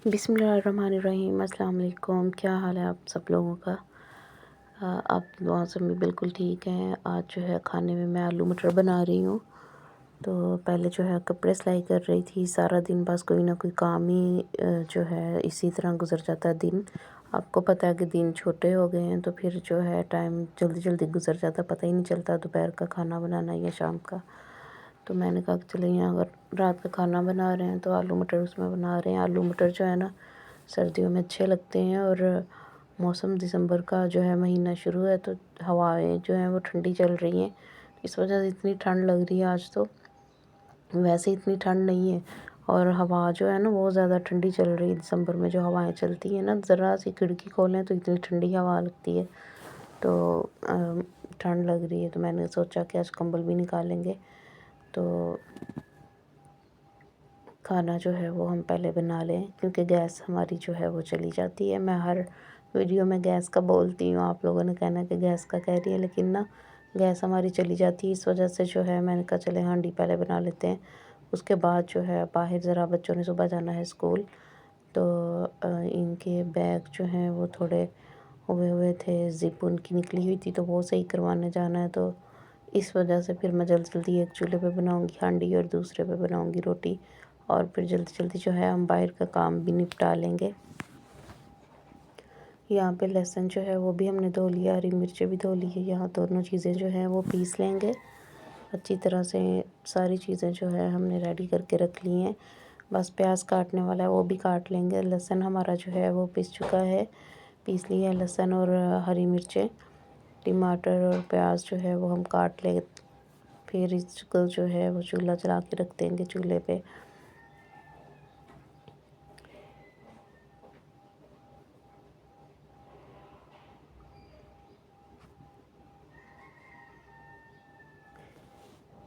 बिस्मिल्लाहिर्रहमानिर्रहीम। अस्सलाम वालेकुम। क्या हाल है आप सब लोगों का? आप दुआ से भी बिल्कुल ठीक हैं। आज जो है खाने में मैं आलू मटर बना रही हूँ। तो पहले जो है कपड़े सिलाई कर रही थी। सारा दिन बस कोई ना कोई काम ही जो है इसी तरह गुजर जाता है दिन। आपको पता है कि दिन छोटे हो गए हैं तो फिर जो है टाइम जल्दी जल्दी गुजर जाता, पता ही नहीं चलता दोपहर का खाना बनाना या शाम का। तो मैंने कहा कि चलो यहाँ अगर रात का खाना बना रहे हैं तो आलू मटर उसमें बना रहे हैं। आलू मटर जो है ना सर्दियों में अच्छे लगते हैं, और मौसम दिसंबर का जो है महीना शुरू है तो हवाएं जो हैं वो ठंडी चल रही हैं। इस वजह से इतनी ठंड लग रही है आज तो। वैसे इतनी ठंड नहीं है, और हवा जो है ना बहुत ज़्यादा ठंडी चल रही है। दिसंबर में जो हवाएं चलती हैं ना, ज़रा सी खिड़की खोलें तो इतनी ठंडी हवा लगती है। तो ठंड लग रही है तो मैंने सोचा कि आज कंबल भी निकालेंगे। तो खाना जो है वो हम पहले बना लें, क्योंकि गैस हमारी जो है वो चली जाती है। मैं हर वीडियो में गैस का बोलती हूँ, आप लोगों ने कहना कि गैस का कह रही है, लेकिन ना गैस हमारी चली जाती है। इस वजह से जो है मैंने कहा चले हांडी पहले बना लेते हैं। उसके बाद जो है बाहर ज़रा बच्चों ने सुबह जाना है स्कूल, तो इनके बैग जो हैं वो थोड़े हुए हुए थे, ज़िप उनकी निकली हुई थी तो वो सही करवाने जाना है। तो इस वजह से फिर मैं जल्दी जल्दी एक चूल्हे पे बनाऊंगी हांडी और दूसरे पे बनाऊंगी रोटी, और फिर जल्दी जल्दी जो है हम बाहर का काम भी निपटा लेंगे। यहाँ पे लहसुन जो है वो भी हमने धो लिया, हरी मिर्चें भी धो ली है। यहाँ दोनों चीज़ें जो हैं वो पीस लेंगे अच्छी तरह से। सारी चीज़ें जो है हमने रेडी करके रख ली हैं, बस प्याज काटने वाला है वो भी काट लेंगे। लहसुन हमारा जो है वो पीस चुका है, पीस लिया है लहसुन और हरी मिर्चें। टमाटर और प्याज जो है वो हम काट ले, फिर इसको जो है वो चूल्हा जला के रख देंगे चूल्हे पे।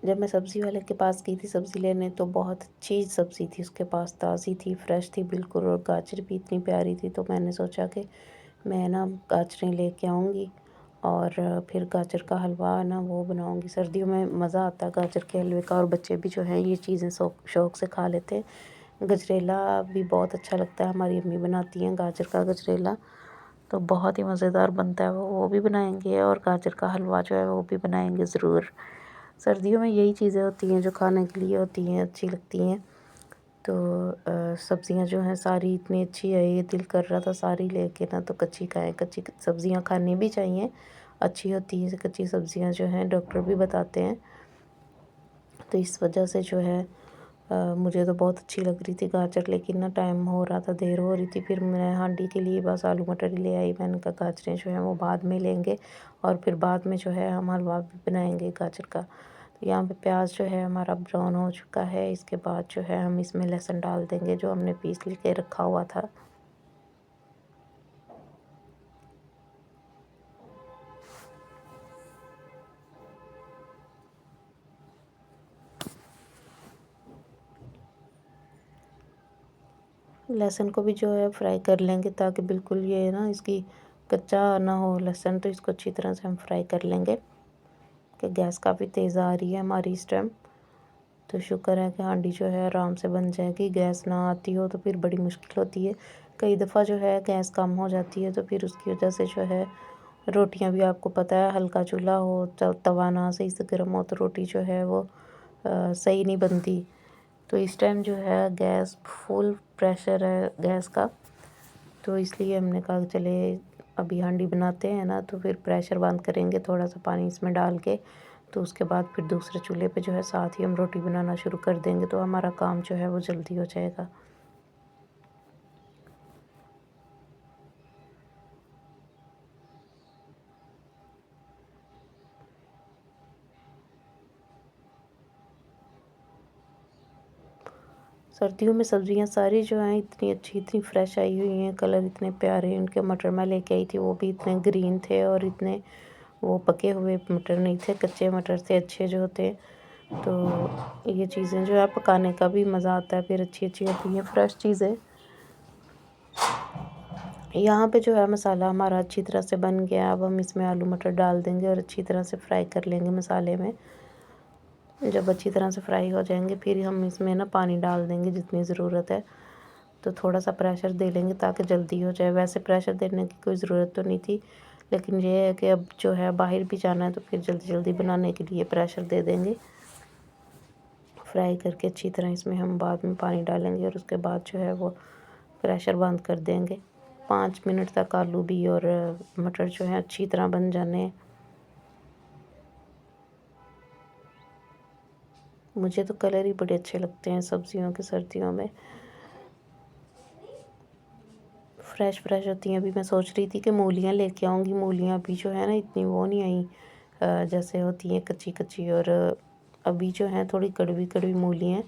जब मैं सब्ज़ी वाले के पास गई थी सब्ज़ी लेने तो बहुत अच्छी सब्ज़ी थी उसके पास, ताज़ी थी, फ्रेश थी बिल्कुल, और गाजर भी इतनी प्यारी थी। तो मैंने सोचा कि मैं ना गाजरें लेके आऊँगी और फिर गाजर का हलवा ना वो बनाऊँगी। सर्दियों में मज़ा आता है गाजर के हलवे का, और बच्चे भी जो हैं ये चीज़ें शौक़ से खा लेते हैं। गजरेला भी बहुत अच्छा लगता है, हमारी अम्मी बनाती हैं गाजर का गजरेला, तो बहुत ही मज़ेदार बनता है वो भी बनाएंगे, और गाजर का हलवा जो है वो भी बनाएंगे ज़रूर। सर्दियों में यही चीज़ें होती हैं जो खाने के लिए होती हैं, अच्छी लगती हैं। तो सब्ज़ियाँ जो हैं सारी इतनी अच्छी है, ये दिल कर रहा था सारी लेके ना तो कच्ची खाएँ। कच्ची सब्ज़ियाँ खानी भी चाहिए, अच्छी होती है कच्ची सब्ज़ियाँ जो हैं, डॉक्टर भी बताते हैं। तो इस वजह से जो है मुझे तो बहुत अच्छी लग रही थी गाजर, लेकिन ना टाइम हो रहा था, देर हो रही थी। फिर मैं हांडी के लिए बस आलू मटर ही ले आई। मैंने कहा गाजरें जो हैं वो बाद में लेंगे, और फिर बाद में जो है हम हलवा भी बनाएंगे गाजर का। तो यहाँ पे प्याज जो है हमारा ब्राउन हो चुका है। इसके बाद जो है हम इसमें लहसुन डाल देंगे जो हमने पीस के रखा हुआ था। लहसुन को भी जो है फ्राई कर लेंगे ताकि बिल्कुल ये ना इसकी कच्चा ना हो लहसुन, तो इसको अच्छी तरह से हम फ्राई कर लेंगे। कि गैस काफ़ी तेज़ आ रही है हमारी इस टाइम, तो शुक्र है कि हांडी जो है आराम से बन जाएगी। गैस ना आती हो तो फिर बड़ी मुश्किल होती है। कई दफ़ा जो है गैस कम हो जाती है तो फिर उसकी वजह से जो है रोटियां भी, आपको पता है हल्का चूल्हा हो, तवा ना सही से गर्म हो तो रोटी जो है वो सही नहीं बनती। तो इस टाइम जो है गैस फुल प्रेशर है गैस का, तो इसलिए हमने कहा चले अभी हांडी बनाते हैं ना, तो फिर प्रेशर बंद करेंगे, थोड़ा सा पानी इसमें डाल के, तो उसके बाद फिर दूसरे चूल्हे पे जो है साथ ही हम रोटी बनाना शुरू कर देंगे, तो हमारा काम जो है वो जल्दी हो जाएगा। सर्दियों में सब्जियां सारी जो हैं इतनी अच्छी, इतनी फ्रेश आई हुई हैं, कलर इतने प्यारे। उनके मटर मैं लेके आई थी वो भी इतने ग्रीन थे, और इतने वो पके हुए मटर नहीं थे, कच्चे मटर थे अच्छे जो होते हैं। तो ये चीज़ें जो है पकाने का भी मज़ा आता है, फिर अच्छी अच्छी होती हैं फ्रेश चीज़ें। यहाँ पे जो है मसाला हमारा अच्छी तरह से बन गया। अब हम इसमें आलू मटर डाल देंगे और अच्छी तरह से फ्राई कर लेंगे मसाले में। जब अच्छी तरह से फ्राई हो जाएंगे फिर हम इसमें ना पानी डाल देंगे जितनी ज़रूरत है। तो थोड़ा-सा प्रेशर दे लेंगे ताकि जल्दी हो जाए। वैसे प्रेशर देने की कोई ज़रूरत तो नहीं थी, लेकिन ये है कि अब जो है बाहर भी जाना है तो फिर जल्दी-जल्दी बनाने के लिए प्रेशर दे देंगे। फ्राई करके अच्छी तरह इसमें हम बाद में पानी डालेंगे और उसके बाद जो है वो प्रेशर बंद कर देंगे। 5 मिनट तक आलू भी और मटर जो है अच्छी तरह बन जाने हैं। मुझे तो कलर ही बड़े अच्छे लगते हैं सब्जियों के सर्दियों में। फ्रेश होती हैं। अभी मैं सोच रही थी कि मूलियाँ लेके आऊँगी, मूलियाँ अभी जो है ना इतनी वो नहीं आई, जैसे होती हैं कच्ची-कच्ची, और अभी जो है थोड़ी कड़वी-कड़वी मूली हैं,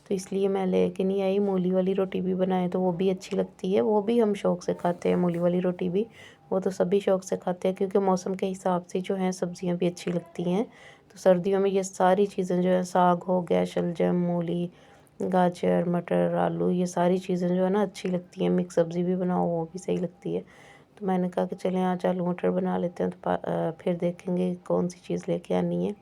तो इसलिए मैं लेके नहीं आई। मूली वाली रोटी भी बनाएँ तो वो भी अच्छी लगती है, वो भी हम शौक़ से खाते हैं मूली वाली रोटी भी। वो तो सभी शौक़ से खाते हैं क्योंकि मौसम के हिसाब से जो है सब्जियाँ भी अच्छी लगती हैं। तो सर्दियों में ये सारी चीज़ें जो है, साग हो गया, शलजम, मूली, गाजर, मटर, आलू, ये सारी चीज़ें जो है ना अच्छी लगती हैं। मिक्स सब्ज़ी भी बनाओ वो भी सही लगती है। तो मैंने कहा कि चलें आज आलू मटर बना लेते हैं, तो फिर देखेंगे कौन सी चीज़ लेके आनी है।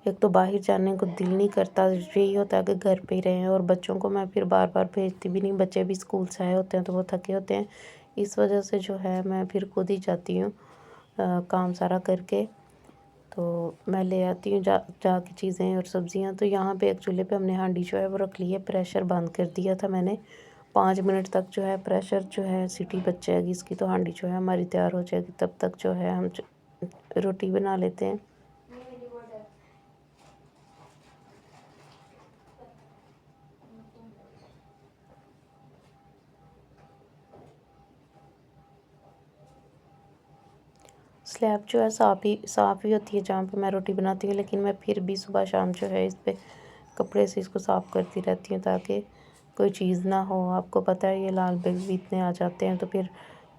एक तो बाहर जाने को दिल नहीं करता, यही होता है कि घर पे ही रहें, और बच्चों को मैं फिर बार-बार भेजती भी नहीं, बच्चे भी स्कूल से आए होते हैं तो वो थके होते हैं। इस वजह से जो है मैं फिर खुद ही जाती हूँ काम सारा करके। तो मैं ले आती हूँ जाके चीज़ें और सब्जियाँ। तो यहाँ पे एक चूल्हे पे हमने हांडी जो है वो रख ली है, प्रेशर बंद कर दिया था मैंने। 5 मिनट तक जो है प्रेशर जो है सीटी बज जाएगी इसकी, तो हांडी जो है हमारी तैयार हो जाएगी। तब तक जो है हम रोटी बना लेते हैं। स्लैब जो है साफ़ ही होती है जहाँ पे मैं रोटी बनाती हूँ, लेकिन मैं फिर भी सुबह शाम जो है इस पे कपड़े से इसको साफ़ करती रहती हूँ ताकि कोई चीज़ ना हो। आपको पता है ये लाल बाग भी इतने आ जाते हैं, तो फिर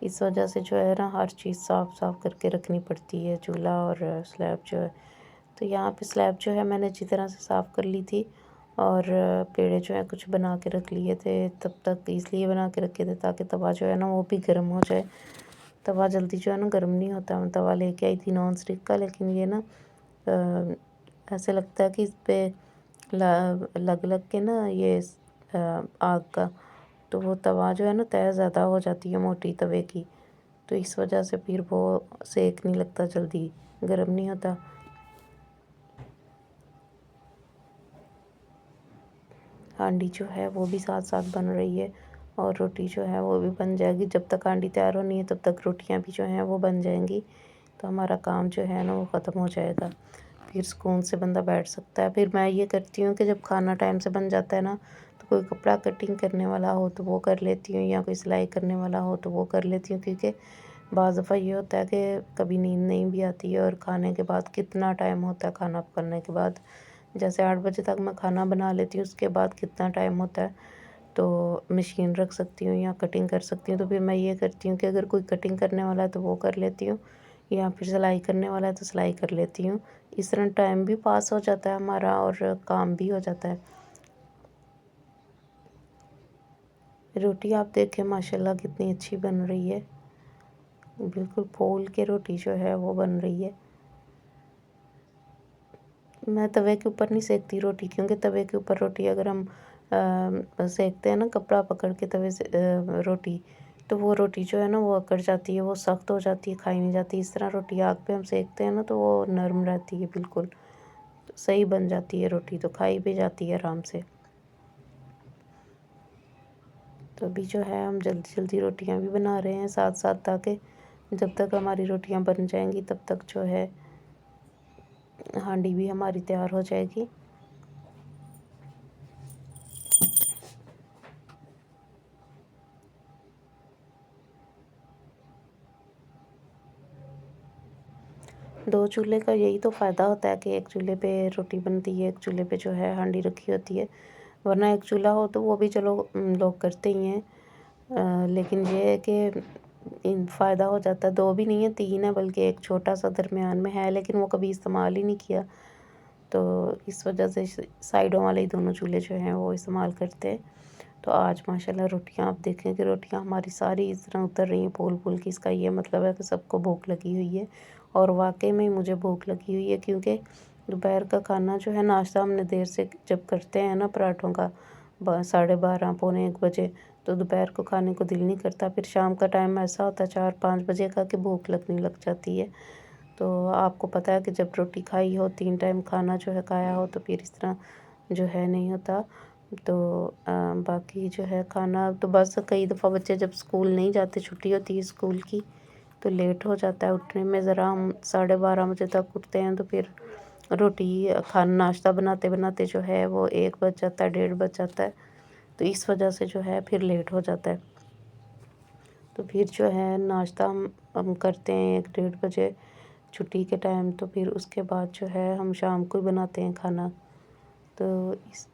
इस वजह से जो है ना हर चीज़ साफ़ करके रखनी पड़ती है, चूल्हा और स्लैब जो है। तो यहाँ पे स्लैब जो है मैंने अच्छी तरह से साफ़ कर ली थी, और पेड़े जो है कुछ बना के रख लिए थे। तब तक इसलिए बना के रखे थे ताकि तवा जो है ना वो भी गर्म हो जाए। तवा जल्दी जो है ना गर्म नहीं होता। मैं तवा लेके आई थी नॉन स्टिक का, लेकिन ये ना ऐसे लगता है कि इस पे लग के ना ये आग का, तो वो तवा जो है ना तह ज़्यादा हो जाती है मोटी तवे की, तो इस वजह से फिर वो सेक नहीं लगता, जल्दी गर्म नहीं होता। हांडी जो है वो भी साथ-साथ बन रही है, और रोटी जो है वो भी बन जाएगी। जब तक हांडी तैयार होनी है तब तक रोटियां भी जो हैं वो बन जाएंगी, तो हमारा काम जो है ना वो ख़त्म हो जाएगा। फिर सुकून से बंदा बैठ सकता है। फिर मैं ये करती हूँ कि जब खाना टाइम से बन जाता है ना, तो कोई कपड़ा कटिंग करने वाला हो तो वो कर लेती हूँ, या कोई सिलाई करने वाला हो तो वो कर लेती हूँ, क्योंकि बाज़ दफ़ा ये होता है कि कभी नींद नहीं भी आती है, और खाने के बाद कितना टाइम होता है, खाना पकाने के बाद जैसे 8 बजे तक मैं खाना बना लेती हूँ, उसके बाद कितना टाइम होता है, तो मशीन रख सकती हूँ या कटिंग कर सकती हूँ। तो फिर मैं ये करती हूँ कि अगर कोई कटिंग करने वाला है तो वो कर लेती हूँ, या फिर सिलाई करने वाला है तो सिलाई कर लेती हूँ। इस तरह टाइम भी पास हो जाता है हमारा और काम भी हो जाता है। रोटी आप देखें माशाल्लाह कितनी अच्छी बन रही है, बिल्कुल फूल के रोटी जो है वो बन रही है। मैं तवे के ऊपर नहीं सेकती रोटी, क्योंकि तवे के ऊपर रोटी अगर हम सेकते हैं ना कपड़ा पकड़ के तवे से रोटी, तो वो रोटी जो है ना वो अकड़ जाती है, वो सख्त हो जाती है, खाई नहीं जाती। इस तरह रोटी आग पे हम सेकते हैं ना तो वो नरम रहती है, बिल्कुल तो सही बन जाती है रोटी, तो खाई भी जाती है आराम से। तो अभी जो है हम जल्दी जल्दी रोटियां भी बना रहे हैं साथ साथ, ताकि जब तक हमारी रोटियां बन जाएंगी तब तक जो है हांडी भी हमारी तैयार हो जाएगी। 2 चूल्हे का यही तो फ़ायदा होता है कि एक चूल्हे पे रोटी बनती है, एक चूल्हे पे जो है हांडी रखी होती है। वरना एक चूल्हा हो तो वो भी चलो लोग करते ही हैं। लेकिन ये है कि इन फ़ायदा हो जाता है, 2 भी नहीं है 3 है, बल्कि एक छोटा-सा दरमियान में है, लेकिन वो कभी इस्तेमाल ही नहीं किया। तो इस वजह से साइडों वाले ही दोनों चूल्हे जो हैं वो इस्तेमाल करते हैं। तो आज माशाल्लाह रोटियां आप देखें कि रोटियां हमारी सारी इस तरह उतर रही हैं फूल-फूल की। इसका ये मतलब है कि सबको भूख लगी हुई है, और वाक़ई में मुझे भूख लगी हुई है, क्योंकि दोपहर का खाना जो है नाश्ता हमने देर से जब करते हैं ना पराठों का, साढ़े 12 पौने 1 बजे, तो दोपहर को खाने को दिल नहीं करता। फिर शाम का टाइम ऐसा होता है 4-5 बजे का कि भूख लगने लग जाती है। तो आपको पता है कि जब रोटी खाई हो, 3 टाइम खाना जो है खाया हो, तो फिर इस तरह जो है नहीं होता। तो बाकी जो है खाना तो बस कई दफ़ा बच्चे जब स्कूल नहीं जाते, छुट्टी होती है स्कूल की, तो लेट हो जाता है उठने में ज़रा। हम 12:30 बजे तक उठते हैं, तो फिर रोटी खाना नाश्ता बनाते-बनाते जो है वो 1 बज जाता है, 1:30 बज जाता है। तो इस वजह से जो है फिर लेट हो जाता है। तो फिर जो है नाश्ता हम करते हैं 1 डेढ़ बजे छुट्टी के टाइम, तो फिर उसके बाद जो है हम शाम को ही बनाते हैं खाना। तो इस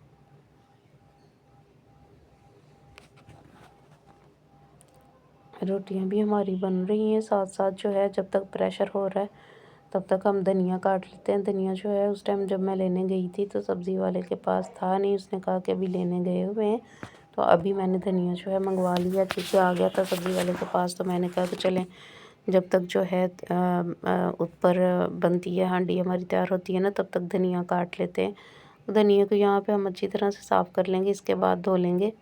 रोटियां भी हमारी बन रही हैं, साथ-साथ जो है जब तक प्रेशर हो रहा है तब तक हम धनिया काट लेते हैं। धनिया जो है उस टाइम जब मैं लेने गई थी तो सब्ज़ी वाले के पास था नहीं, उसने कहा कि अभी लेने गए हुए हैं। तो अभी मैंने धनिया जो है मँगवा लिया क्योंकि आ गया था सब्ज़ी वाले के पास। तो मैंने कहा कि चलें, जब तक जो है ऊपर बनती है हांडी हमारी तैयार होती है ना, तब तक धनिया काट लेते हैं। धनिया को यहाँ पे हम अच्छी तरह से साफ़ कर लेंगे, इसके बाद धो लेंगे।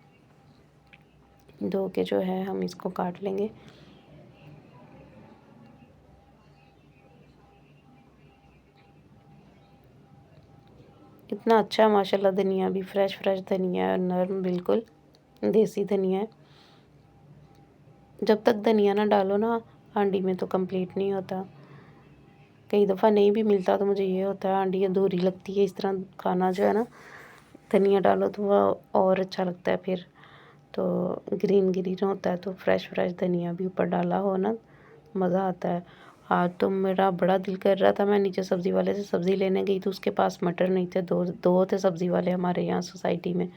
धो के जो है हम इसको काट लेंगे। इतना अच्छा माशाल्लाह धनिया भी फ्रेश फ्रेश धनिया है, नर्म बिल्कुल देसी धनिया है। जब तक धनिया ना डालो ना हांडी में तो कंप्लीट नहीं होता। कई दफ़ा नहीं भी मिलता तो मुझे ये होता है हांडी अधूरी लगती है। इस तरह खाना जो है ना धनिया डालो तो वह और अच्छा लगता है फिर। तो ग्रीन ग्रीन होता है, तो फ्रेश फ्रेश धनिया भी ऊपर डाला हो ना, मज़ा आता है। आज तो मेरा बड़ा दिल कर रहा था, मैं नीचे सब्ज़ी वाले से सब्ज़ी लेने गई तो उसके पास मटर नहीं थे। दो दो थे सब्ज़ी वाले हमारे यहाँ सोसाइटी में।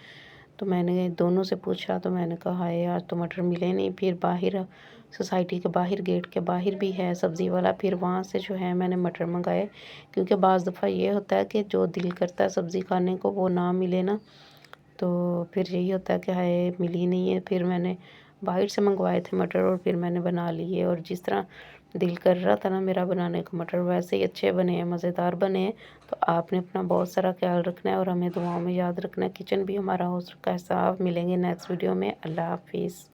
तो मैंने दोनों से पूछा, तो मैंने कहा हाय आज तो मटर मिले नहीं। फिर बाहर सोसाइटी के बाहर गेट के बाहर भी है सब्ज़ी वाला, फिर वहाँ से जो है मैंने मटर मंगाए। क्योंकि बाज़ दफ़ा ये होता है कि जो दिल करता है सब्ज़ी खाने को वो ना मिले ना, तो फिर यही होता है कि हाय मिली नहीं है। फिर मैंने बाहर से मंगवाए थे मटर और फिर मैंने बना लिए, और जिस तरह दिल कर रहा था ना मेरा बनाने को मटर, वैसे ही अच्छे बने हैं, मज़ेदार बने हैं। तो आपने अपना बहुत सारा ख्याल रखना है और हमें दुआओं में याद रखना है। किचन भी हमारा हो चुका है साफ़। मिलेंगे नेक्स्ट वीडियो में। अल्लाह हाफ़िज़।